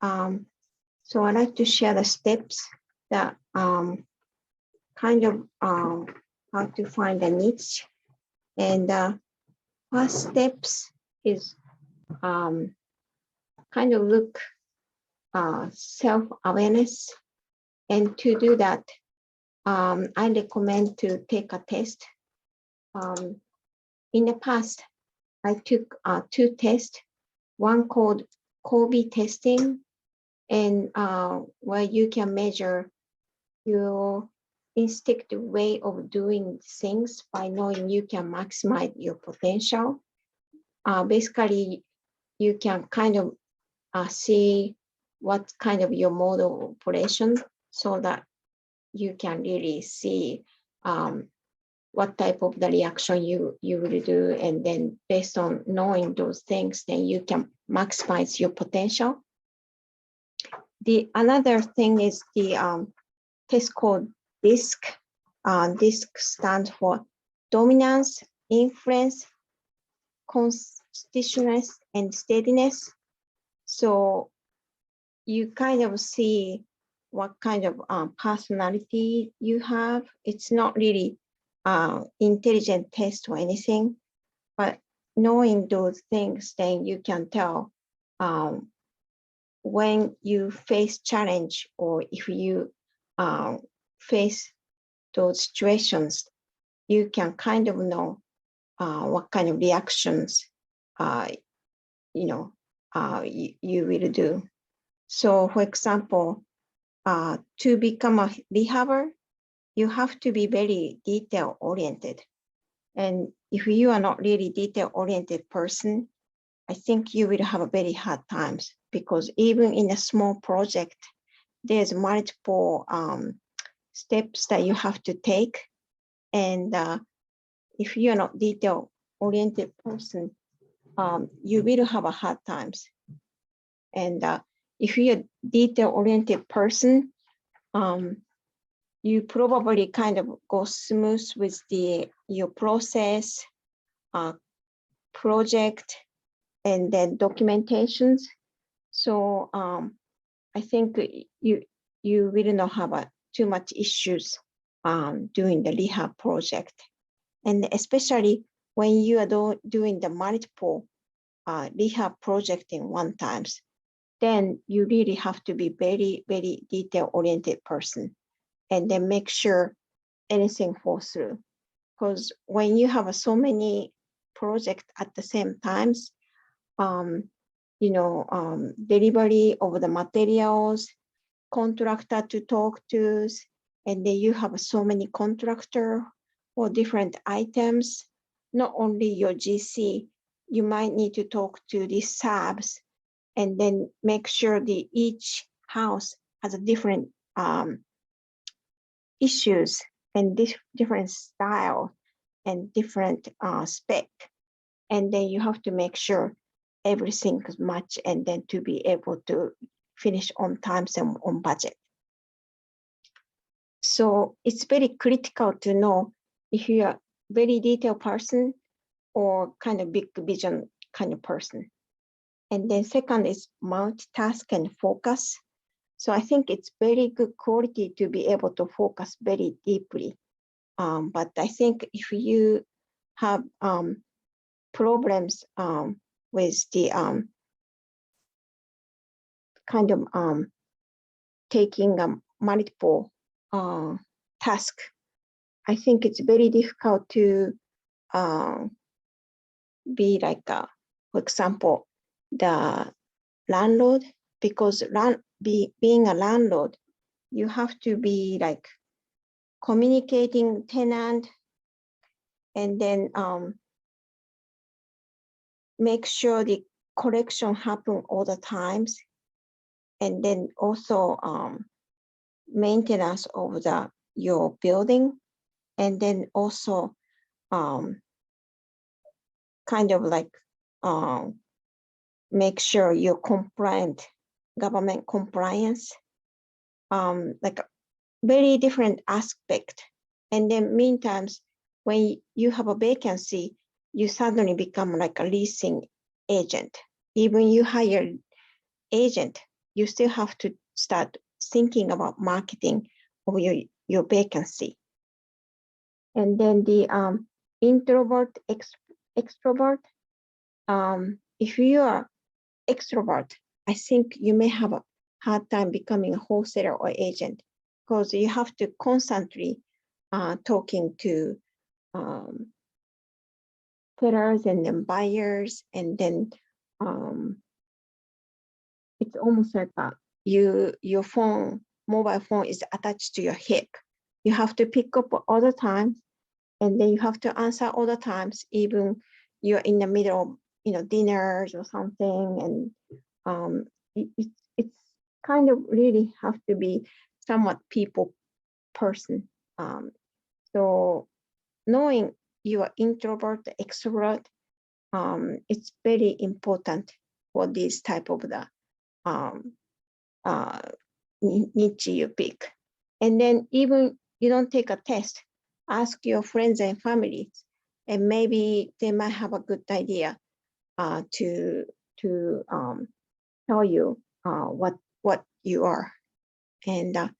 So I'd like to share the steps that kind of how to find a niche. And first steps is kind of look self-awareness. And to do that, I recommend to take a test. In the past, I took 2 tests, one called Kobe testing, and where you can measure your instinctive way of doing things by knowing you can maximize your potential. Basically, you can kind of see what kind of your mode of operation so that you can really see what type of the reaction you will do. And then based on knowing those things, then you can maximize your potential. The another thing is the test called DISC. DISC stands for dominance, influence, constitutiveness, and steadiness. So you kind of see what kind of personality you have. It's not really intelligent test or anything, but knowing those things, then you can tell when you face challenge or if you face those situations, you can kind of know what kind of reactions you will do. So for example, to become a rehabber, you have to be very detail oriented. And if you are not really detail oriented person, I think you will have a very hard times, because even in a small project, there's multiple steps that you have to take. And if you're not detail oriented person, you will have a hard times. And if you're a detail oriented person, you probably kind of go smooth with your process, project, and then documentations. So I think you will not have too much issues doing the rehab project. And especially when you are doing the multiple rehab project in one times, then you really have to be very, very detail-oriented person, and then make sure anything falls through. Because when you have so many projects at the same times, delivery of the materials, contractor to talk to, and then you have so many contractor for different items. Not only your GC, you might need to talk to the subs, and then make sure each house has a different issues and different style and different spec. And then you have to make sure everything is matched, and then to be able to finish on time and on budget. So it's very critical to know if you are very detailed person or kind of big vision kind of person. And then second is multitask and focus. So I think it's very good quality to be able to focus very deeply. But I think if you have problems with the kind of taking multiple task, I think it's very difficult to be like, for example, the landlord, because being a landlord, you have to be like communicating tenant, and then make sure the correction happen all the times, and then also maintenance of your building, and then also kind of like make sure you're compliant, government compliance, like a very different aspect. And then meantime, when you have a vacancy, you suddenly become like a leasing agent. Even you hire agent, you still have to start thinking about marketing of your vacancy. And then the introvert, extrovert. If you are extrovert, I think you may have a hard time becoming a wholesaler or agent because you have to constantly talking to sellers and then buyers, and then it's almost like your mobile phone is attached to your hip. You have to pick up all the time, and then you have to answer all the times, even you're in the middle of dinners or something, and it's kind of really have to be somewhat people person. So knowing you are introvert, extrovert, it's very important for this type of the niche you pick. And then even you don't take a test, ask your friends and families, and maybe they might have a good idea to tell you what you are. And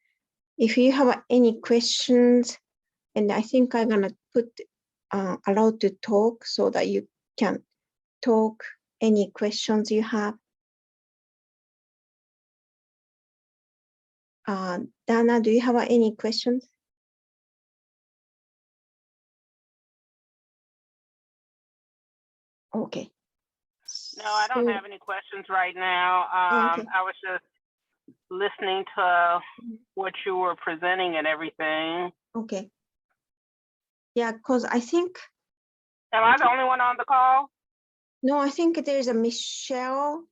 if you have any questions, and I think I'm gonna put allowed to talk so that you can talk any questions you have. Dana, do you have any questions? Okay. No, I don't have any questions right now. Okay. I was just listening to what you were presenting and everything. Okay. Yeah, because I think. Am I the only one on the call? No, I think there's a Michelle.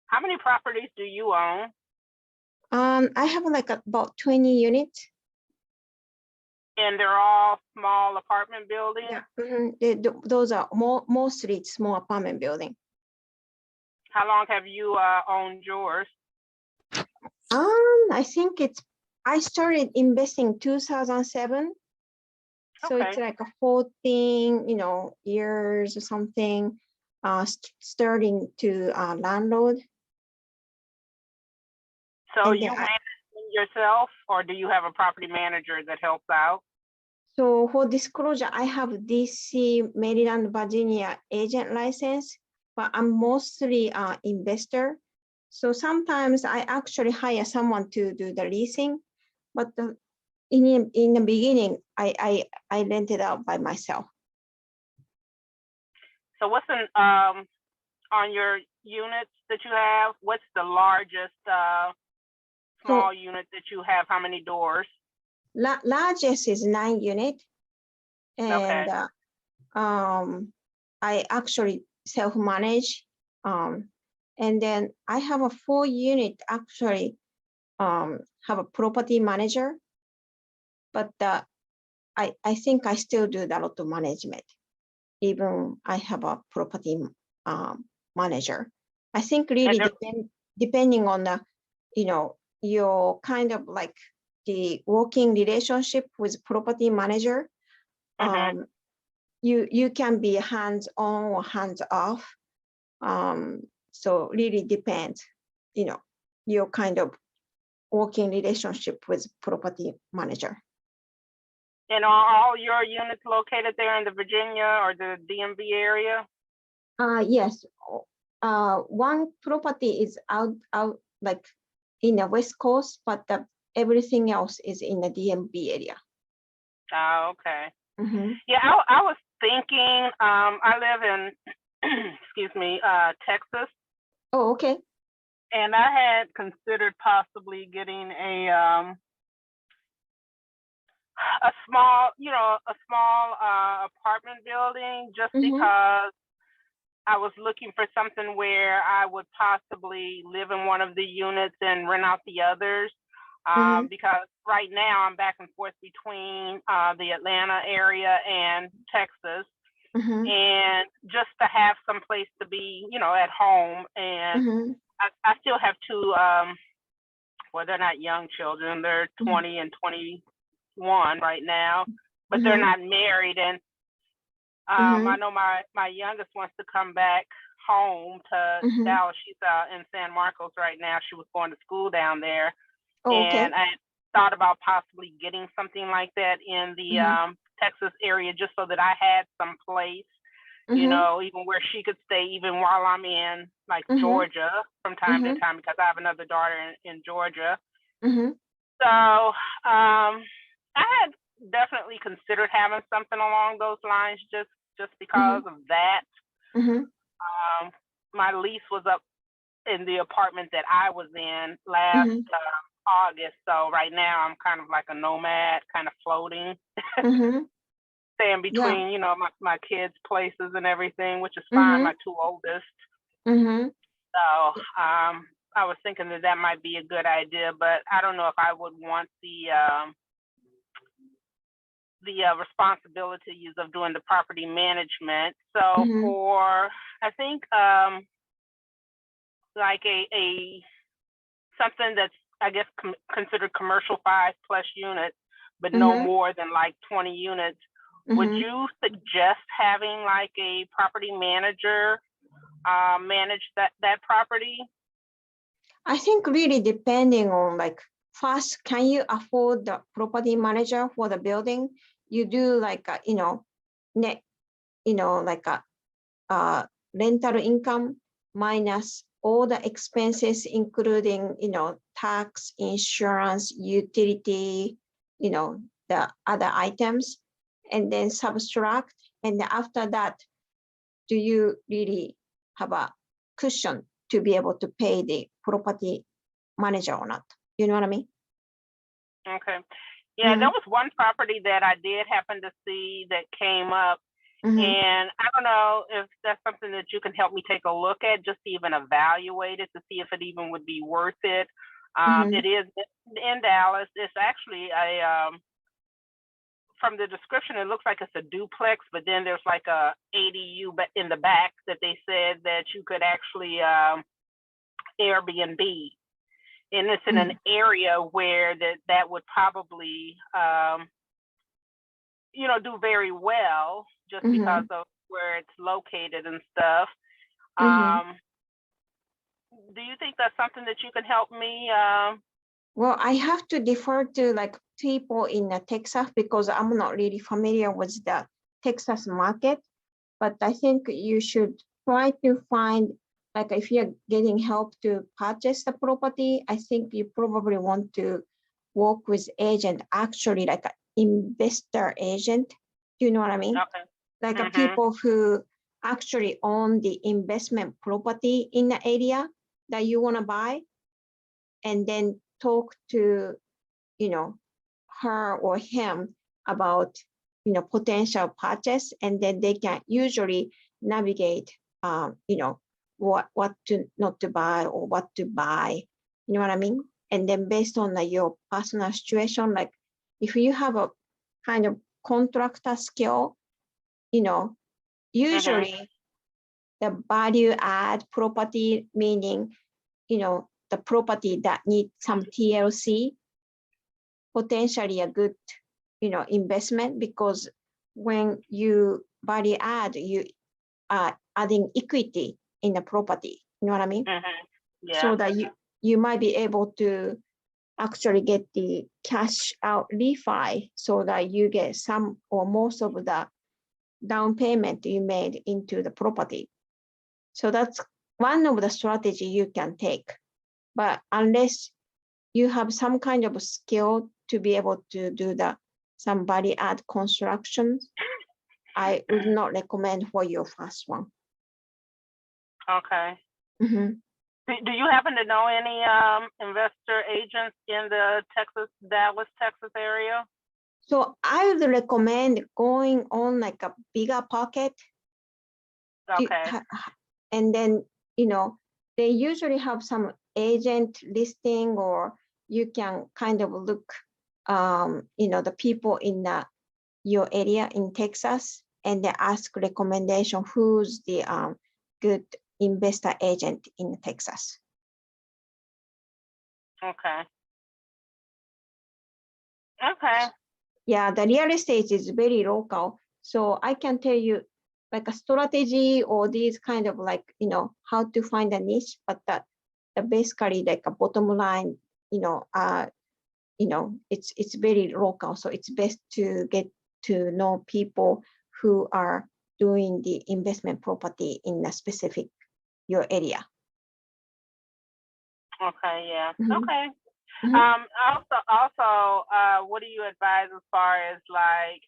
How many properties do you own? I have like about 20 units. And they're all small apartment buildings? Yeah, those are mostly small apartment building. How long have you owned yours? I think I started investing 2007. So Okay. it's like a 14, years or something, starting to landlord. So you manage yourself, or do you have a property manager that helps out? So for disclosure, I have DC, Maryland, Virginia agent license, but I'm mostly an investor. So sometimes I actually hire someone to do the leasing, but in the beginning, I rented out by myself. So what's on your units that you have? What's the largest small unit that you have? How many doors? Largest is 9 unit, and okay. I actually self-manage, and then I have a 4 unit actually have a property manager, but I think I still do a lot of management, even I have a property manager. I think really depending on the your kind of like the working relationship with property manager, you can be hands-on or hands-off. So really depends, your kind of working relationship with property manager. And are all your units located there in the Virginia or the DMV area? Yes. One property is out like in the West Coast, but everything else is in the DMV area. Oh, okay. Yeah, I was thinking, I live in, excuse me, Texas. Oh, okay. And I had considered possibly getting a small, apartment building, just because I was looking for something where I would possibly live in one of the units and rent out the others. Because right now I'm back and forth between the Atlanta area and Texas, and just to have some place to be, at home. And I still have 2, well, they're not young children, they're 20 and 21 right now, but they're not married. And I know my youngest wants to come back home to Dallas. She's in San Marcos right now. She was going to school down there. Oh, okay. And I thought about possibly getting something like that in the Texas area, just so that I had some place, you know, even where she could stay, even while I'm in like Georgia from time to time, because I have another daughter in Georgia. So I had definitely considered having something along those lines, just because of that. My lease was up in the apartment that I was in last August. So right now I'm kind of like a nomad, kind of floating, staying between, you know, my kids' places and everything, which is fine, my two oldest. So I was thinking that might be a good idea, but I don't know if I would want the responsibilities of doing the property management. So for, I think like a something that's, I guess, considered commercial 5+ units, but no more than like 20 units. Would you suggest having like a property manager manage that property? I think really depending on like, first, can you afford the property manager for the building? You do like a, you know, net, you know, like a rental income minus all the expenses, including, you know, tax, insurance, utility, you know, the other items, and then subtract. And after that, do you really have a cushion to be able to pay the property manager or not? You know what I mean? Okay. Yeah, there was one property that I did happen to see that came up. And I don't know if that's something that you can help me take a look at, just to even evaluate it, to see if it even would be worth it. It is in Dallas. It's actually a, from the description, it looks like it's a duplex, but then there's like a ADU in the back that they said that you could actually Airbnb. And it's in an area where that would probably, you know, do very well, just because of where it's located and stuff. Do you think that's something that you can help me? Well, I have to defer to like people in Texas, because I'm not really familiar with the Texas market, but I think you should try to find, like, if you're getting help to purchase the property, I think you probably want to work with agent, actually like an investor agent. Do you know what I mean? Okay. Like people who actually own the investment property in the area that you want to buy, and then talk to, you know, her or him about, you know, potential purchase, and then they can usually navigate, you know, what to not to buy or what to buy. You know what I mean? And then based on your personal situation, like if you have a kind of contractor skill, you know, usually the value add property, meaning, you know, the property that needs some TLC, potentially a good, you know, investment, because when you value add, you are adding equity in the property. You know what I mean? Yeah. So that you might be able to actually get the cash out refi, so that you get some or most of the down payment you made into the property. So that's one of the strategy you can take. But unless you have some kind of skill to be able to do some value add construction, I would not recommend for your first one. Okay. Do you happen to know any investor agents in the Dallas, Texas area? So I would recommend going on like a bigger pocket. Okay. And then, you know, they usually have some agent listing, or you can kind of look, you know, the people in your area in Texas, and they ask recommendation who's the good investor agent in Texas. Okay. Okay. Yeah, the real estate is very local. So I can tell you, like a strategy or these kind of like, how to find a niche, but that basically like a bottom line, it's very local. So it's best to get to know people who are doing the investment property in a specific your area. Okay, yeah. Mm-hmm. Okay. Mm-hmm. Also, what do you advise as far as like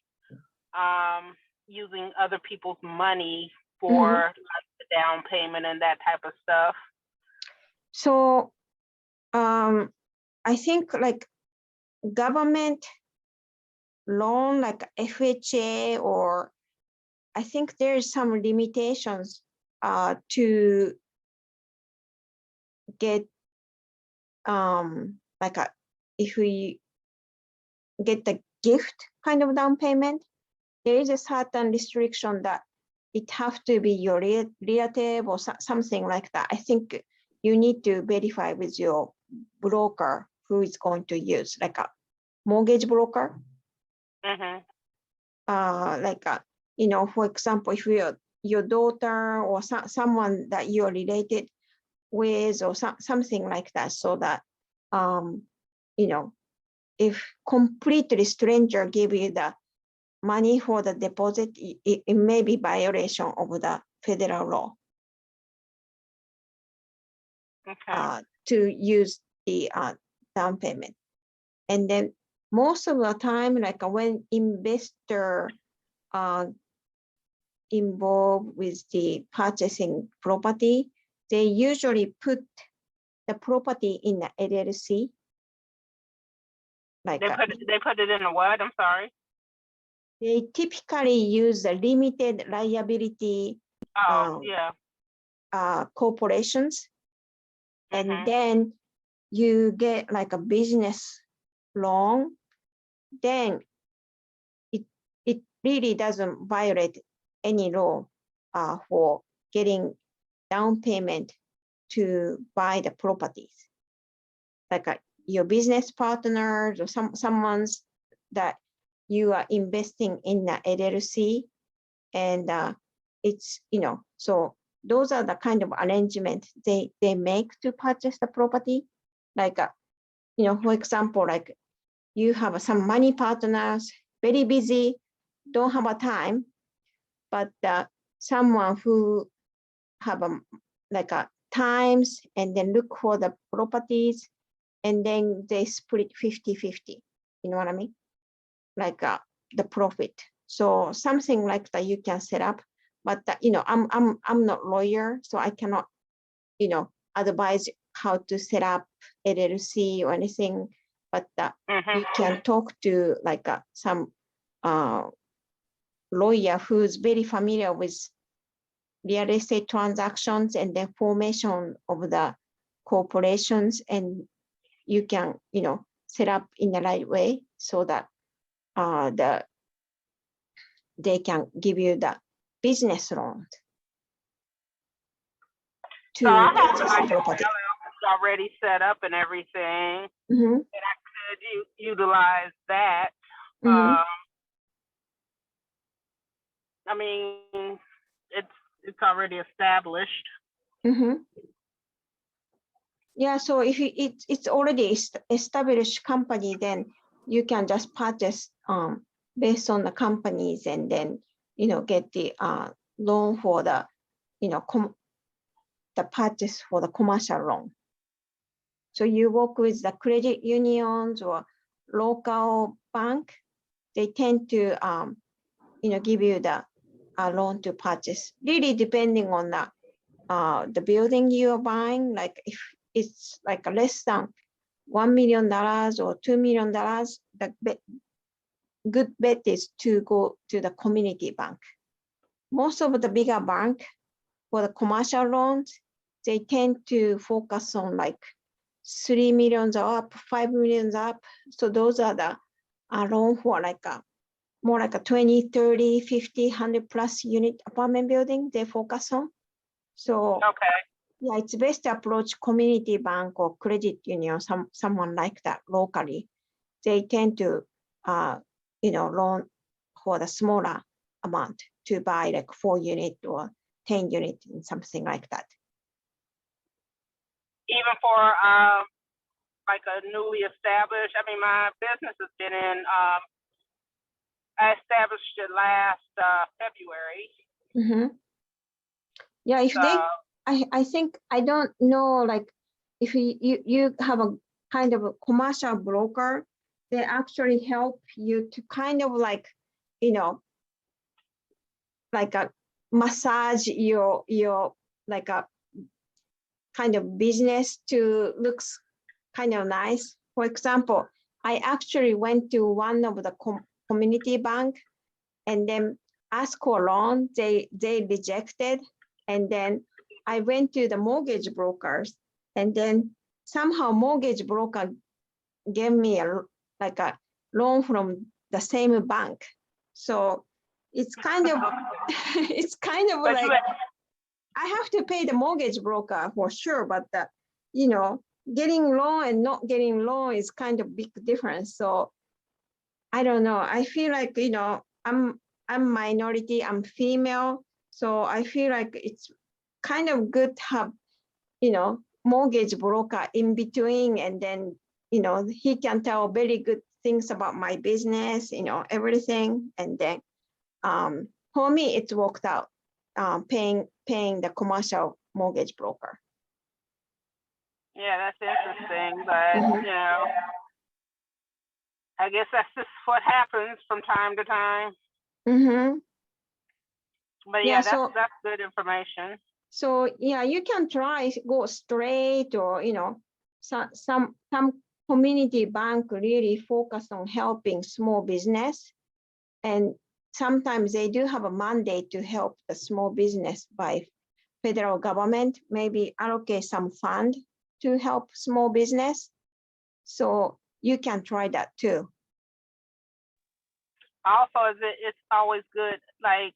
using other people's money for Mm-hmm. like the down payment and that type of stuff? So I think like government loan like FHA, or I think there's some limitations to get like if we get the gift kind of down payment, there is a certain restriction that it have to be your relative or something like that. I think you need to verify with your broker who is going to use, like a mortgage broker. Mm-hmm. For example, if your daughter or someone that you're related with or something like that, so that if completely stranger give you the money for the deposit, it may be violation of the federal law. Okay. To use the down payment. And then most of the time, like when investor involved with the purchasing property, they usually put the property in the LLC. Like they put it in a what? I'm sorry. They typically use a limited liability corporations. Mm-hmm. And then you get like a business loan, then it really doesn't violate any law for getting down payment to buy the properties. Like your business partners or someone's that you are investing in the LLC, and it's, so those are the kind of arrangements they make to purchase the property. Like, for example, like you have some money partners, very busy, don't have a time, but someone who have times and then look for the properties, and then they split 50-50. You know what I mean? Like the profit. So something like that you can set up, but I'm not lawyer, so I cannot advise how to set up LLC or anything. But you can talk to like some lawyer who's very familiar with real estate transactions and the formation of the corporations, and you can set up in the right way so that they can give you the business loan to purchase the property. Already set up and everything, mm-hmm. and I could utilize that. Mm-hmm. I mean, it's already established. Mm-hmm. Yeah, so if it's already established company, then you can just purchase based on the companies, and then get the loan for the the purchase for the commercial loan. So you work with the credit unions or local bank, they tend to give you the loan to purchase. Really depending on the building you are buying. Like if it's like less than $1 million or $2 million, the good bet is to go to the community bank. Most of the bigger bank for the commercial loans, they tend to focus on like 3 million up, 5 million up. So those are the loan for like more like a 20, 30, 50, 100 plus unit apartment building they focus on. So yeah, it's best to approach community bank or credit union, someone like that locally. They tend to loan for the smaller amount to buy like 4 unit or 10 unit and something like that. Even for like a newly established, I mean, my business has been in, I established it last February. Mm-hmm. Yeah, if So, they, I think, I don't know, like if you have a kind of a commercial broker, they actually help you to kind of like, you know, like a massage your like a kind of business to looks kind of nice. For example, I actually went to one of the community bank and then asked for a loan. They rejected, and then I went to the mortgage brokers, and then somehow mortgage broker gave me like a loan from the same bank. So it's kind of it's kind of like I have to pay the mortgage broker for sure, but you know, getting loan and not getting loan is kind of big difference. So I don't know. I feel like, you know, I'm minority, I'm female, so I feel like it's kind of good to have, you know, mortgage broker in between, and then, you know, he can tell very good things about my business, you know, everything, and then for me it's worked out, paying the commercial mortgage broker. Yeah, that's interesting, but you know, I guess that's just what happens from time to time. Mm-hmm. But yeah, that's good information. So yeah, you can try go straight, or you know, some community bank really focus on helping small business, and sometimes they do have a mandate to help the small business by federal government, maybe allocate some fund to help small business. So you can try that too. Also, it's always good, like,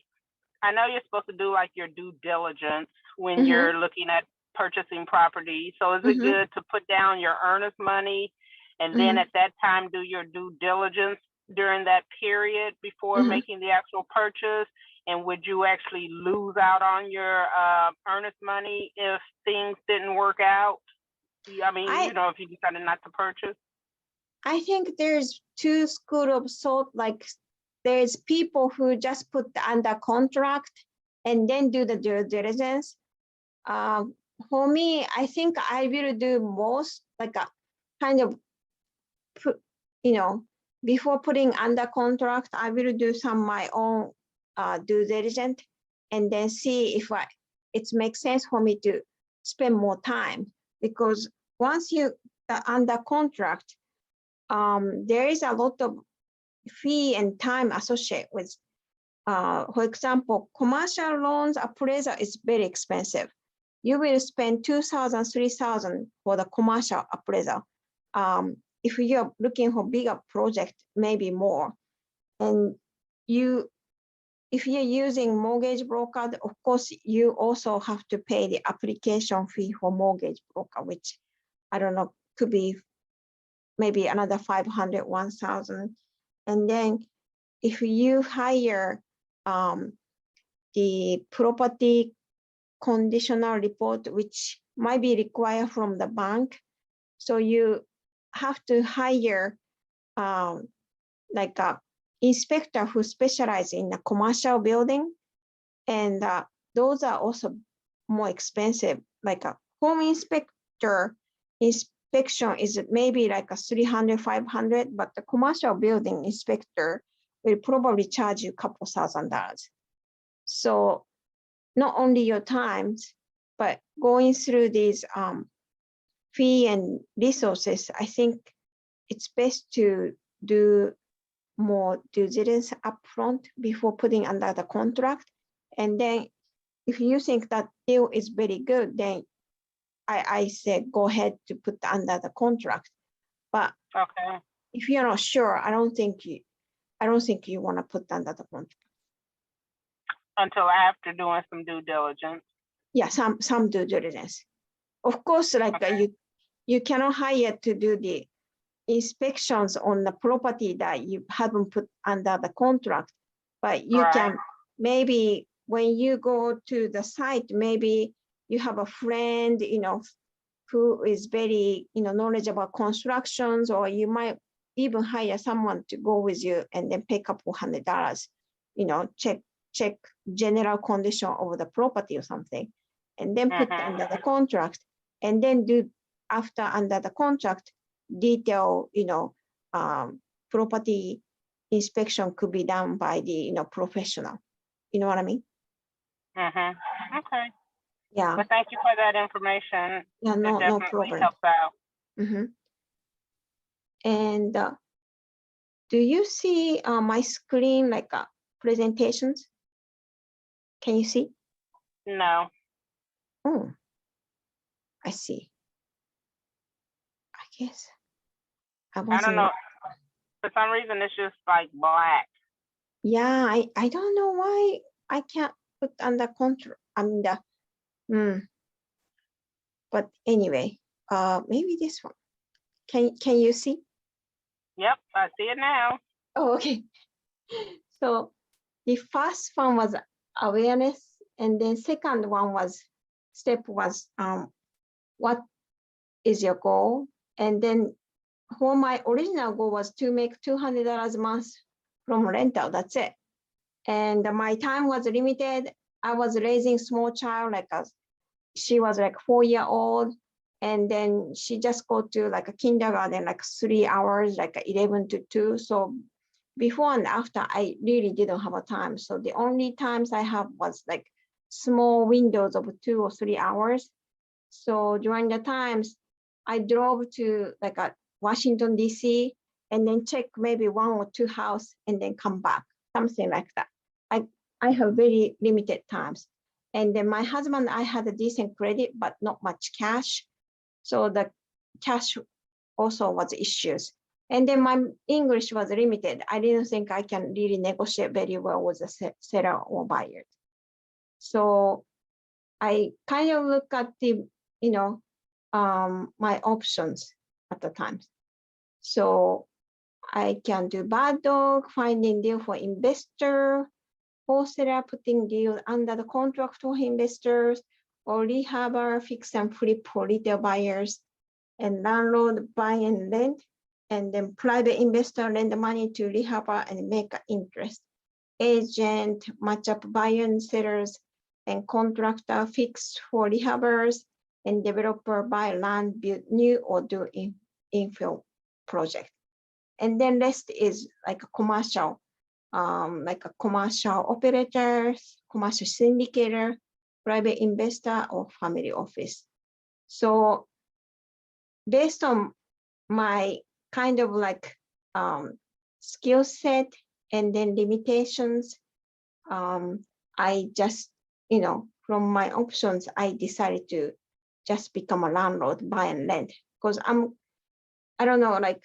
I know you're supposed to do like your due diligence when you're looking at purchasing property. So is it good to put down your earnest money and then at that time do your due diligence during that period before making the actual purchase? And would you actually lose out on your earnest money if things didn't work out? I mean, you know, if you decided not to purchase? I think there's two schools of thought. Like there's people who just put under contract and then do the due diligence. For me, I think I will do most, like a kind of put, you know, before putting under contract, I will do some my own due diligence and then see if it makes sense for me to spend more time, because once you under contract, there is a lot of fee and time associated with, for example, commercial loans appraisal is very expensive. You will spend $2,000, $3,000 for the commercial appraisal. If you're looking for bigger project, maybe more. And if you're using mortgage broker, of course, you also have to pay the application fee for mortgage broker, which I don't know, could be maybe another 500, 1,000. And then if you hire the property conditional report, which might be required from the bank, so you have to hire like a inspector who specializes in a commercial building, and those are also more expensive. Like a home inspector inspection is maybe like a 300, 500, but the commercial building inspector will probably charge you a couple $1,000. So not only your time, but going through these fee and resources, I think it's best to do more due diligence upfront before putting under the contract. And then if you think that deal is very good, then I say go ahead to put under the contract. But if you're not sure, I don't think you want to put under the contract until after doing some due diligence. Yeah, some due diligence. Of course, like you cannot hire to do the inspections on the property that you haven't put under the contract, but you maybe when you go to the site, maybe you have a friend, who is very, knowledgeable about constructions, or you might even hire someone to go with you and then pay a couple $100, check general condition of the property or something, and then put under the contract, and then do after under the contract, detail, property inspection could be done by the, professional. You know what I mean? Okay. Yeah. Well, thank you for that information. Yeah, It no definitely problem. helps out. And do you see my screen like presentations? Can you see? No. Oh, I see. I guess I I don't know. wasn't. For some reason, it's just like black. Yeah, I don't know why I can't put under control. But anyway, maybe this one. Can you see? Yep, I see it now. Oh, okay. So the first one was awareness, and then second one was what is your goal? And then my original goal was to make $200 a month from rental. That's it. And my time was limited. I was raising small child, she was like 4-year-old, and then she just go to like a kindergarten, like 3 hours, like 11 to 2. So before and after, I really didn't have a time. So the only times I have was like small windows of 2 or 3 hours. So during the times, I drove to like a Washington, D.C., and then check maybe 1 or 2 house and then come back, something like that. I have very limited times. And then my husband, I had a decent credit, but not much cash. So the cash also was issues. And then my English was limited. I didn't think I can really negotiate very well with the seller or buyer. So I kind of look at the, my options at the time. So I can do bad dog, finding deal for investor, wholesaler putting deal under the contract for investors, or rehabber, fix and flip for retail buyers, and landlord buy and rent, and then private investor lend the money to rehabber and make interest. Agent match up buyer and sellers, and contractor fix for rehabbers, and developer buy land, build new or do infill project. And then rest is like a commercial, like a commercial operators, commercial syndicator, private investor, or family office. So based on my kind of like skill set and then limitations, I just, from my options, I decided to just become a landlord, buy and rent, because I don't know, like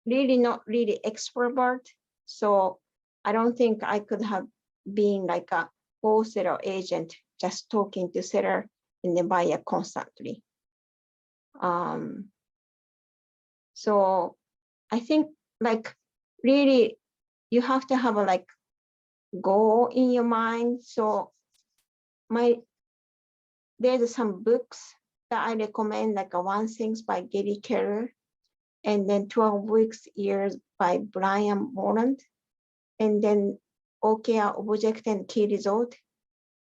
really not really extrovert. So I don't think I could have been like a wholesale agent, just talking to seller and the buyer constantly. So I think like really you have to have a like goal in your mind. So there's some books that I recommend, like One Things by Gary Keller, and then 12 Weeks Years by Brian Moran, and then OKR Object and Key Result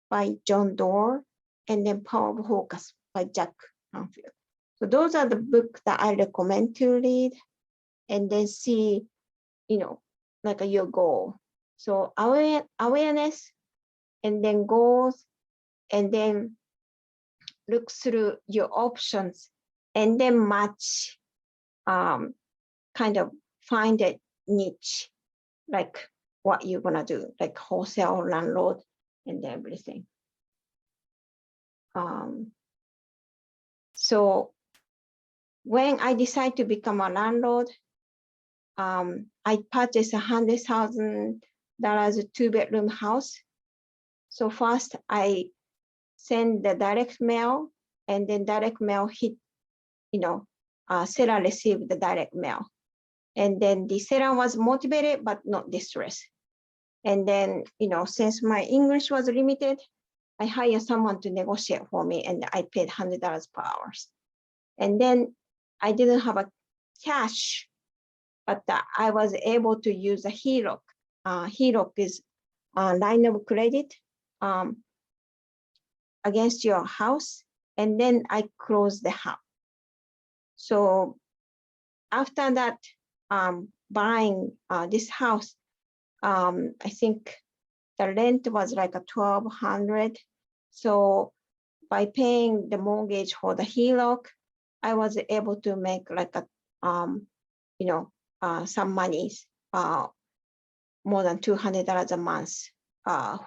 by John Doerr, and then Power of Focus by Jack Canfield. So those are the books that I recommend to read, and then see, like your goal. So awareness, and then goals, and then look through your options, and then match, kind of find a niche, like what you're gonna do, like wholesale, landlord, and everything. So when I decide to become a landlord, I purchased $100,000 2-bedroom house. So first I send the direct mail, and then direct mail hit, seller received the direct mail. And then the seller was motivated, but not distressed. And then, since my English was limited, I hired someone to negotiate for me, and I paid $100 per hour. And then I didn't have a cash, but I was able to use a HELOC. HELOC is a line of credit against your house, and then I closed the house. So after that, buying this house, I think the rent was like a $1,200. So by paying the mortgage for the HELOC, I was able to make like a, some monies, more than $200 a month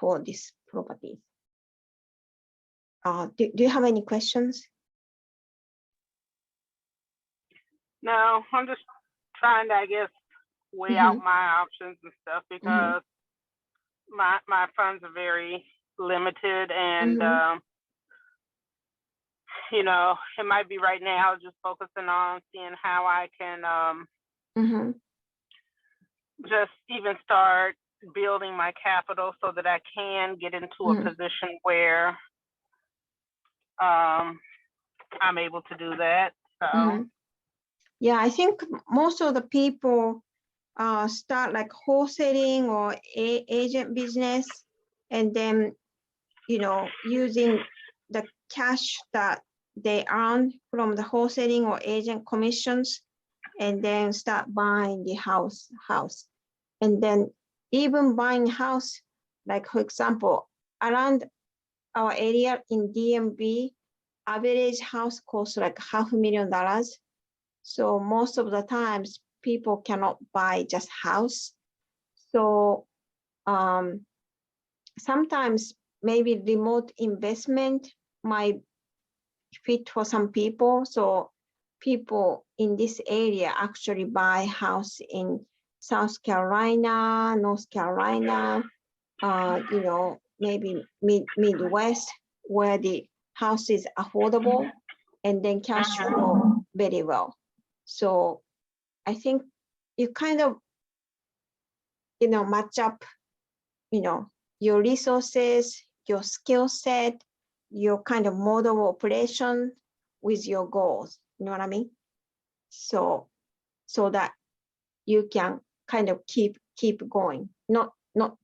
for this property. Do you have any questions? No, I'm just trying to, I guess, weigh out my options and stuff, because my funds are very limited, and it might be right now just focusing on seeing how I can just even start building my capital so that I can get into a position where I'm able to do that. So. Yeah, I think most of the people start like wholesaling or agent business, and then using the cash that they earn from the wholesaling or agent commissions, and then start buying the house. And then even buying house, like for example, around our area in DMV, average house costs like $500,000. So most of the times people cannot buy just house. So sometimes maybe remote investment might fit for some people. So people in this area actually buy house in South Carolina, North Carolina, maybe Midwest, where the house is affordable, and then cash flow very well. So I think you kind of, match up, your resources, your skill set, your kind of model of operation with your goals. You know what I mean? So that you can kind of keep going, not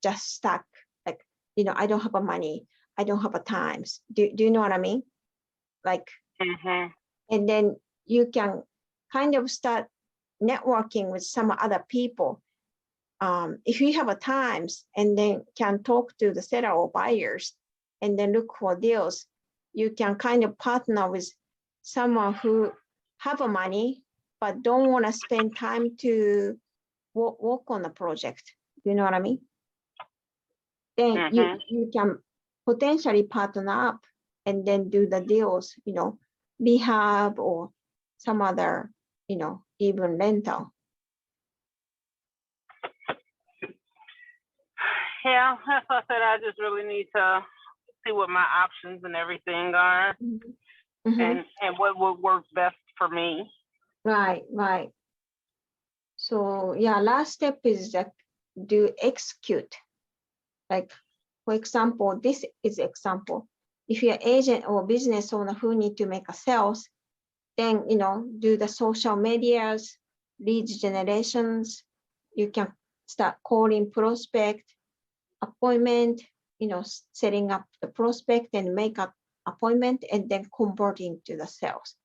just stuck. Like, I don't have a money, I don't have a times. Do you know what I mean? Like, and then you can kind of start networking with some other people. If you have a times, and then can talk to the seller or buyers, and then look for deals, you can kind of partner with someone who have a money but don't want to spend time to work on a project. You know what I mean? Then you can potentially partner up and then do the deals, rehab or some other, even rental. Yeah, as I said, I just really need to see what my options and everything are, and what would work best for me. Right. So yeah, last step is that do execute. Like, for example, this is example. If you're an agent or business owner who need to make a sales, then do the social medias, leads generations. You can start calling prospect, appointment, setting up the prospect and make an appointment, and then converting to the sales.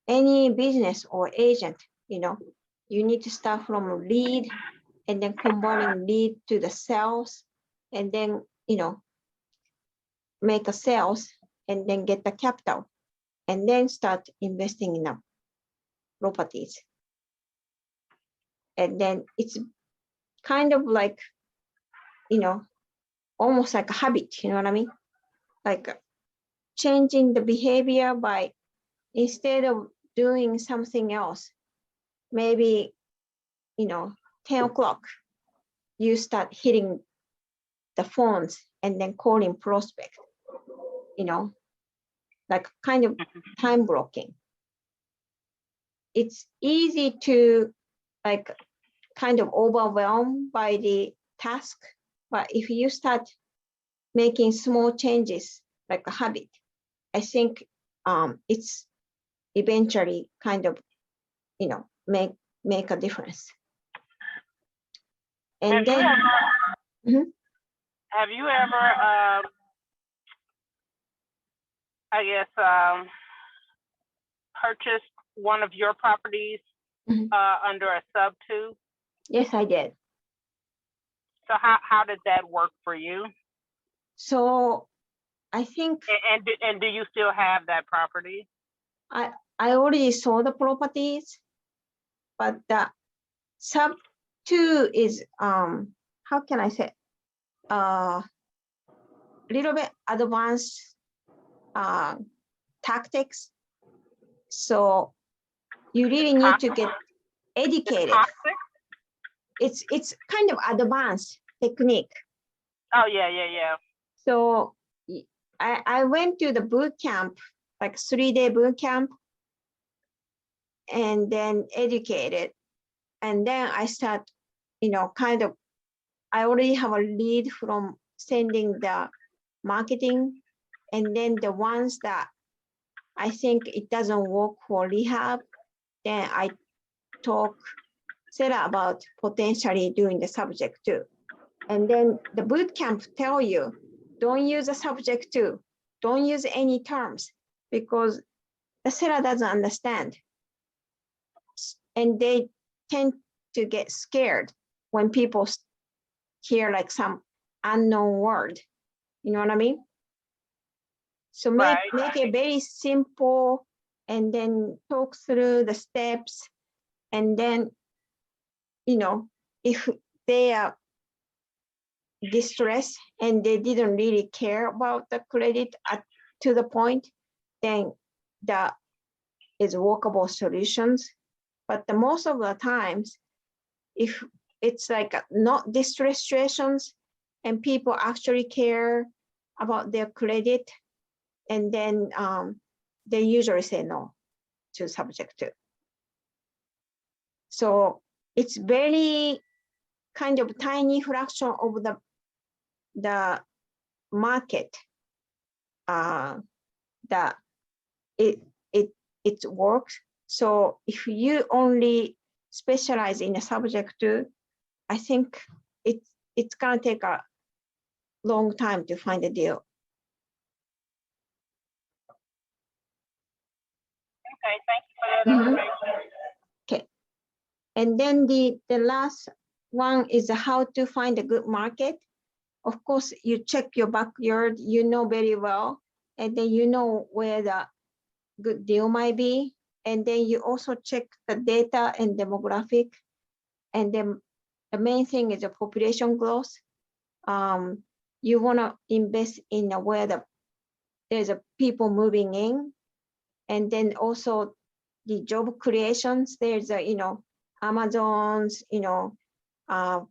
Any business or agent, you need to start from a lead, and then converting lead to the sales, and then make a sales, and then get the capital, and then start investing in the properties. And then it's kind of like, almost like a habit, you know what I mean? Like changing the behavior by, instead of doing something else, maybe, 10 o'clock, you start hitting the phones and then calling prospect, like kind of time blocking. It's easy to like kind of overwhelmed by the task But if you start making small changes like a habit, I think it's eventually kind of, make a difference. And then, have you ever I guess purchased one of your properties under a sub two? Yes, I did. So how did that work for you? So I think, and do you still have that property? I already saw the properties, but the sub two is how can I say, a little bit advanced tactics. So you really need to get educated. It's kind of advanced technique. Oh yeah. So I went to the boot camp, like 3-day boot camp, and then educated. And then I start, I already have a lead from sending the marketing. And then the ones that I think it doesn't work for rehab, then I talk Sarah about potentially doing the subject too. And then the boot camp tell you, don't use the subject too. Don't use any terms because the seller doesn't understand. And they tend to get scared when people hear like some unknown word. You know what I mean? So make it very simple and then talk through the steps. And then, if they are distressed and they didn't really care about the credit to the point, then that is workable solutions. But the most of the times, if it's like not distress situations and people actually care about their credit, and then they usually say no to subject to. So it's very kind of tiny fraction of the market that it works. So if you only specialize in a subject too, I think it's gonna take a long time to find a deal. Okay, thank you for that information. Okay, and then the last one is how to find a good market. Of course, you check your backyard, you know very well, and then you know where the good deal might be. And then you also check the data and demographic. And then the main thing is the population growth. You want to invest in where there's a people moving in. And then also the job creations. There's Amazon's,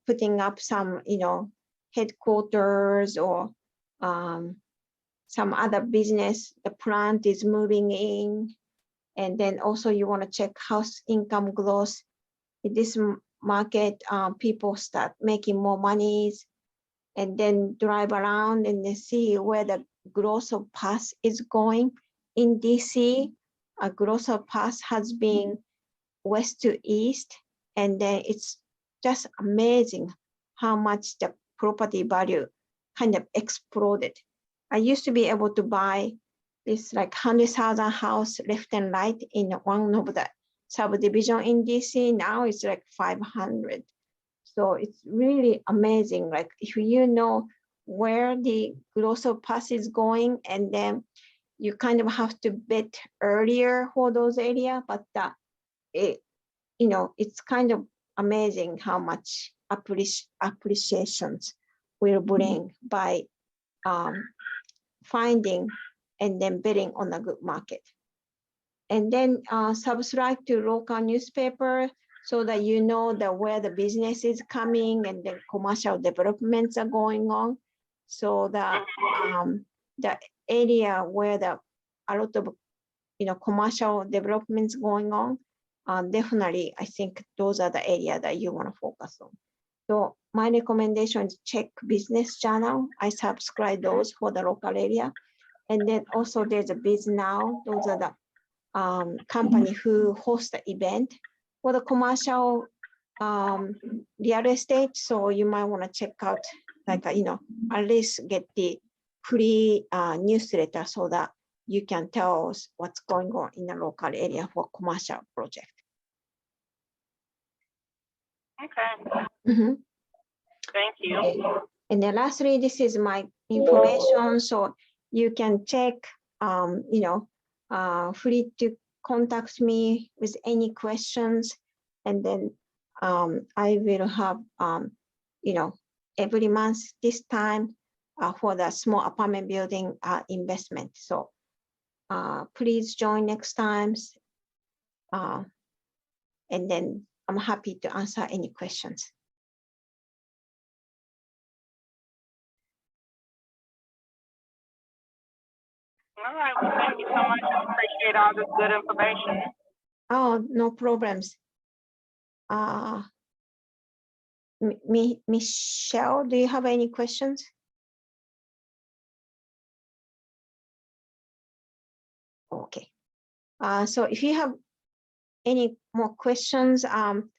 putting up some, headquarters or some other business. The plant is moving in. And then also you want to check house income growth. In this market, people start making more monies, and then drive around and then see where the growth of path is going. In DC, a growth of path has been west to east, and then it's just amazing how much the property value kind of exploded. I used to be able to buy this like 100,000 house left and right in one of the subdivision in DC. Now it's like 500. So it's really amazing. Like if you know where the growth of path is going, and then you kind of have to bet earlier for those areas, but it's kind of amazing how much appreciations will bring by finding and then betting on a good market. And then subscribe to local newspaper so that you know where the business is coming and the commercial developments are going on. So that the area where a lot of commercial developments going on, definitely I think those are the area that you want to focus on. So my recommendation is check Business Journal. I subscribe those for the local area. And then also there's a Biz Now. Those are the company who host the event for the commercial real estate. So you might want to check out, like, at least get the free newsletter so that you can tell us what's going on in the local area for commercial project. Okay. Mhm. Thank you. And then lastly, this is my information. So you can check, free to contact me with any questions. And then I will have, every month this time for the small apartment building investment. So please join next times. And then I'm happy to answer any questions. All right. Well, thank you so much. I appreciate all this good information. Oh, no problems. Michelle, do you have any questions? Okay. So if you have any more questions, I'm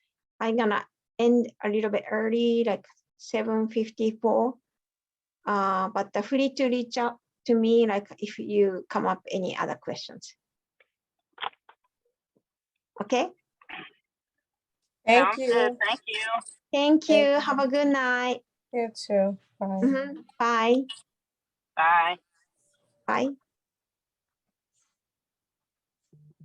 gonna end a little bit early, like 7:54. But free to reach out to me, like if you come up any other questions. Okay. Thank Sounds you. good. Thank you. Thank you. Have a good night. You too. Bye. Bye. Bye. Bye.